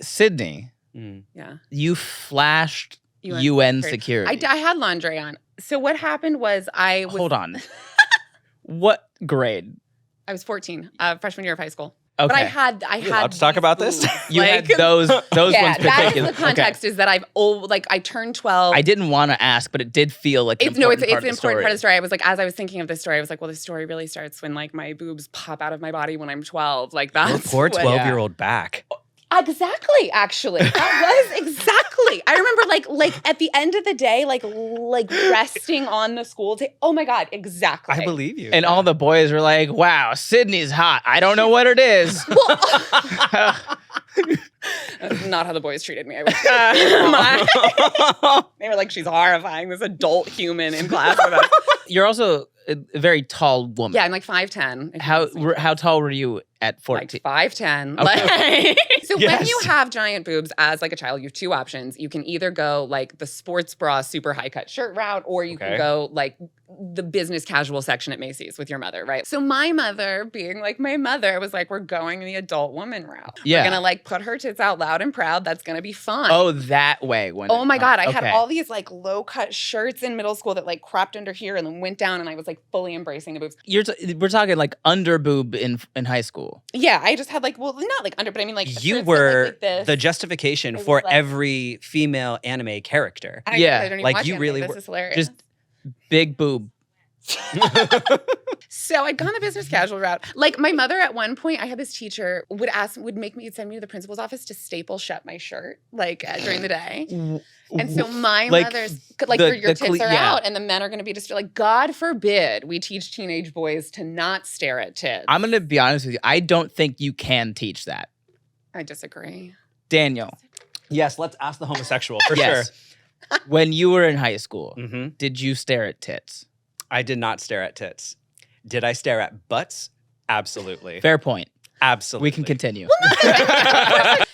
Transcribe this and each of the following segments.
Sydney, Yeah. you flashed UN security. I had lingerie on. So what happened was Hold on. What grade? I was 14, freshman year of high school. Okay. But I had allowed to talk about this? You had those ones that particular. is the context is that I turned 12. I didn't want to ask, but it did feel like it's an important part of the story. I was like, as I was thinking of this story, I was like, well, the story really starts when like my boobs pop out of my body when I'm 12. Like that's poor 12-year-old back. Exactly, actually. That was exactly. I remember like at the end of the day, like resting on the school table. Oh my God, exactly. I believe you. And all the boys were like, wow, Sydney's hot. I don't know what it is. That's not how the boys treated me. They were like, she's horrifying, this adult human in class with us. You're also a very tall woman. Yeah, I'm like 5'10". How tall were you at 14? Like 5'10". Okay. So when you have giant boobs as like a child, you have two options. You can either go like the sports bra, super high cut shirt route, or you can go like the business casual section at Macy's with your mother, right? So my mother, being like my mother, was like, we're going the adult woman route. Yeah. We're gonna like put her tits out loud and proud. That's gonna be fun. Oh, that way. Oh my God. I had all these like low cut shirts in middle school that like cropped under here and then went down, and I was like fully embracing the boobs. We're talking like under boob in high school. Yeah, I just had like, well, not like under, but I mean like you shirts were like this. the justification for like, every female anime character. I don't even like watch you anime. really this were is hilarious. Just big boob. So I'd gone the business casual route. Like my mother at one point, I had this teacher would send me to the principal's office to staple shut my shirt like during the day. And so my mother's like your tits are out and the men are going to be just like, God forbid we teach teenage boys to not stare at tits. I'm going to be honest with you. I don't think you can teach that. I disagree. Daniel. Yes, let's ask the homosexual for sure. When you were in high school, Mm-hmm. did you stare at tits? I did not stare at tits. Did I stare at butts? Absolutely. Fair point. Absolutely. We can continue.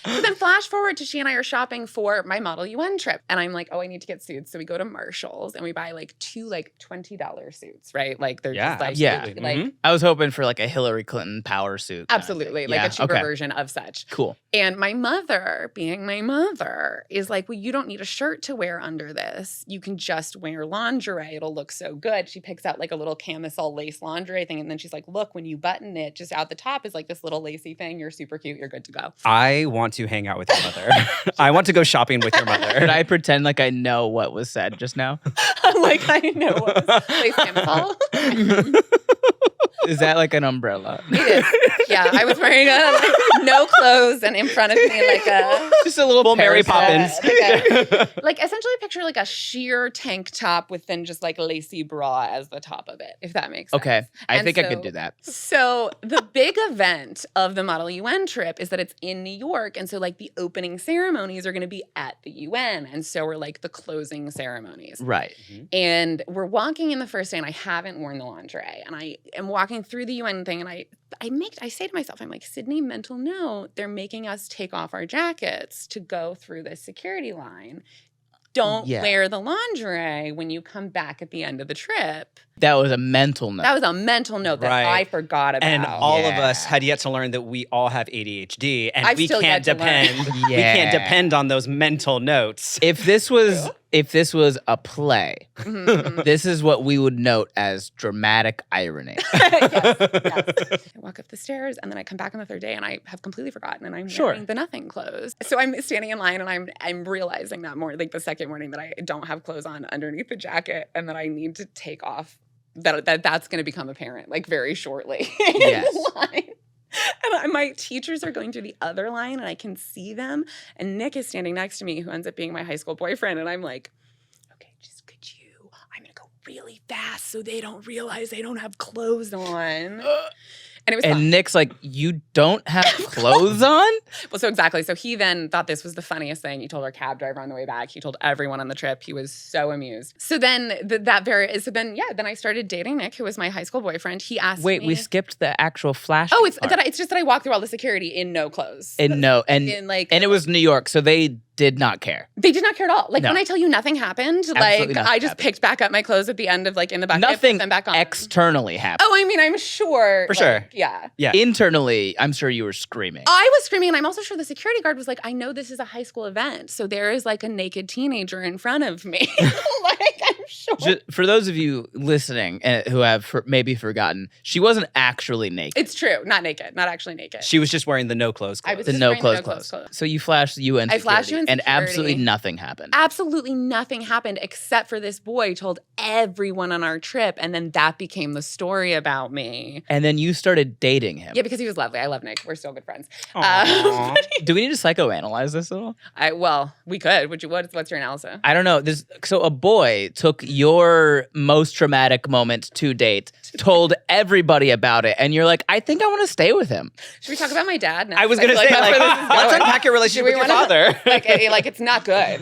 So then flash forward to she and I are shopping for my Model U.N. trip. And I'm like, oh, I need to get suits. So we go to Marshall's and we buy like two like $20 suits, right? Like they're just like, absolutely. like I was hoping for like a Hillary Clinton power suit. absolutely. Like a cheaper version of such. Cool. And my mother, being my mother, is like, well, you don't need a shirt to wear under this. You can just wear lingerie. It'll look so good. She picks out like a little camisole lace lingerie thing. And then she's like, look, when you button it, just out the top is like this little lacy thing. You're super cute. You're good to go. I want to hang out with your mother. I want to go shopping with your mother. Could I pretend like I know what was said just now? Like I know what was lace camisole. Is that like an umbrella? It is. Yeah, I was wearing no clothes and in front of me like a just a little Mary parasol. Poppins. like essentially picture like a sheer tank top with then just like lacy bra as the top of it, if that makes sense. Okay, I think I so- could do that. So the big event of the Model UN trip is that it's in New York. And so like the opening ceremonies are going to be at the UN. And so we're like the closing ceremonies. Right. And we're walking in the first day and I haven't worn the lingerie. And I am walking through the UN thing and I say to myself, I'm like, Sydney, mental note, they're making us take off our jackets to go through this security line. Don't wear the lingerie when you come back at the end of the trip. That was a mental note. That was a mental note that I forgot about. And all of us had yet to learn that we all have ADHD, and we can't depend. We can't depend on those mental notes. If this was a play, this is what we would note as dramatic irony. Yes. I walk up the stairs and then I come back on the third day and I have completely forgotten and I'm wearing the nothing clothes. So I'm standing in line and I'm realizing that morning, like the second morning, that I don't have clothes on underneath the jacket and that I need to take off. That's going to become apparent like very shortly in the line. And my teachers are going through the other line and I can see them. And Nick is standing next to me, who ends up being my high school boyfriend. And I'm like, okay, I'm going to go really fast so they don't realize they don't have clothes on. And it was fun. Nick's like, you don't have clothes on? Well, so exactly. So he then thought this was the funniest thing. He told our cab driver on the way back. He told everyone on the trip. He was so amused. So then then I started dating Nick, who was my high school boyfriend. He asked me. Wait, we skipped the actual flash. Oh, it's just that I walked through all the security in no clothes. And it was New York, so they did not care. They did not care at all. Like No. when I tell you nothing happened, Absolutely nothing I just happened. picked back up my clothes at the end of in the bucket, Nothing put them back on. externally happened. Oh, I mean, I'm sure. For sure. Yeah. Yeah. Internally, I'm sure you were screaming. I was screaming, and I'm also sure the security guard was like, I know this is a high school event, so there is a naked teenager in front of me. I'm sure. For those of you listening who have maybe forgotten, she wasn't actually naked. It's true. Not naked. Not actually naked. She was just wearing the no clothes I was clothes. The just no wearing clothes no clothes. clothes. So you flashed the UN I security, flashed UN and security. absolutely nothing happened. Absolutely nothing happened except for this boy told everyone on our trip, and then that became the story about me. And then you started dating him. Yeah, because he was lovely. I love Nick. We're still good friends. Aw. Do we need to psychoanalyze this at all? Well, we could. Would you? What's your analysis? I don't know. So a boy took your most traumatic moment to date, told everybody about it, and you're like, I think I want to stay with him. Should we talk about my dad now? I was going to say, that's where this is let's going. unpack your relationship with your father. It's not good.